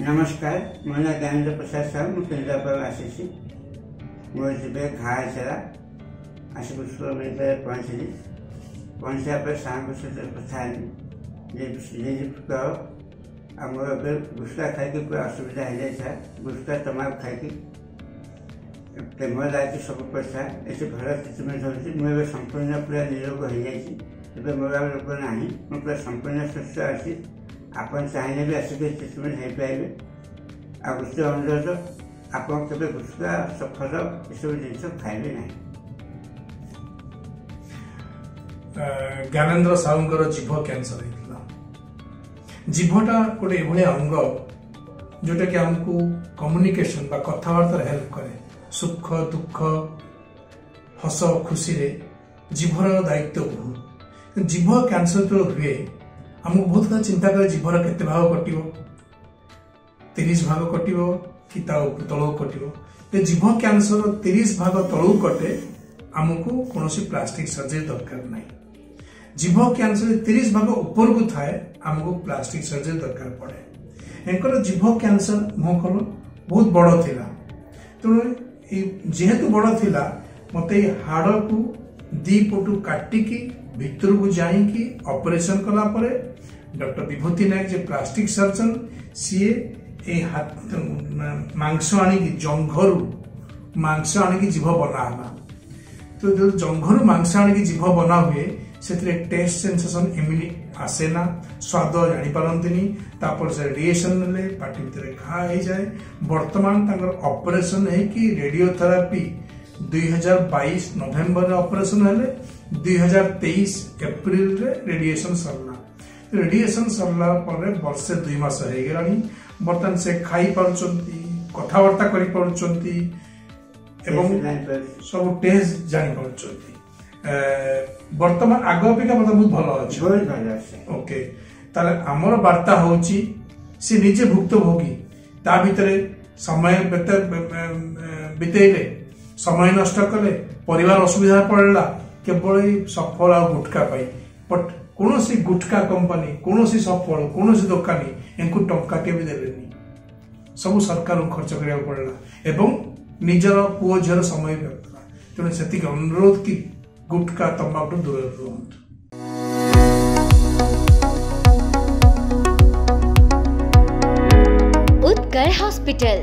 नमस्कार मो ना ज्ञानेन्द्र प्रसाद साहू मुझे केन्द्रापड़ा आसी मुझे खाए सारा आसी पुष्प मिलते पहुँचली पहुँचा पर सार सहित कथा मोर गुस्का खाई पूरा असुविधा हो जाए गुस्का तमाक खाई प्रेम लाइट सब पैसा ऐसे भल ट्रिटमेंट होती मुझे संपूर्ण पूरा निरोग हो जाए मोर रोग ना मुझे पूरा संपूर्ण सुस्थ अच्छी आपन चाहिए भी आसिक ट्रिटमेंट हो पाए आ गोटे अनुरोध आप गुस्का सफल यू जिन खाइबे ना। ज्ञानेन्द्र साहूंकर जीभ कैंसर होता जीभटा गोटे ये अंग जोटा कि आमको कम्युनिकेशन बा कथबार्ता हेल्प करे सुख दुख हस खुशी रे जीभर दायित्व बहुत जीभ कैंसर जो हुए आमको बहुत चिंता करे जीभर केते भाग कटिवो 30 भाग कटिवो कि तलू कटिवो जीभ कैंसर 30 भाग तलू कटे आमको कौन प्लास्टिक सर्जरी दरकार नहीं जीभ कैंसर 30 भाग ऊपर को थाए आमको प्लास्टिक सर्जरी दरकार पड़े एंकर जीभ कैंसर मुहखल बहुत बड़ थिला तेणु जेहेतु बड़ थिला मते हाड़ को दी पटू काटिकी भितर को जाइकी ऑपरेशन कला परे डॉक्टर विभूति नायक जे प्लास्टिक सर्जन सीए ए मांस आनिकी जंघरू मांस आनिकी जीभ बना तो जो जंघरू मांस आनिकी जीभ बना हुए से टेस्ट सेंसेशन इम्यूनि आसेना स्वाद जानी पारंतिनी तापर से रेडिएशन ले पार्टी भीतर घा हो जाए वर्तमान ऑपरेशन है कि रेडियोथेरापी 2022 नवेम्बर रे ऑपरेशन हेले 2023 एप्रिल रे रेडिएशन सरला पर वर्षे 2 मास हो गलानी बर्तमान से खाई पारुचंती कथबार्ता करि पारुचंती एवं सब टेस्ट जानी पारुचंती वर्तमान आग अपेक्षा मतलब बहुत भल अच्छे ओके ताले हमर वार्ता होची से निजे भुक्तभोगी ता भितरे समय बितेले समय नष्ट कले परिवार असुविधा पड़ेला केवल सफल आ गुटका पाई बट कौन सी गुटका कंपनी कौन सी सफल कौन सी दुकानी इनको टंका के भी देलेनी सब सरकार खर्च करिया पड़ेला एवं निजर पुओ झर समय व्यर्थला तेणु सेति अनुरोध की गुटका तंबाकू दूर रुहतु। उत्कर हॉस्पिटल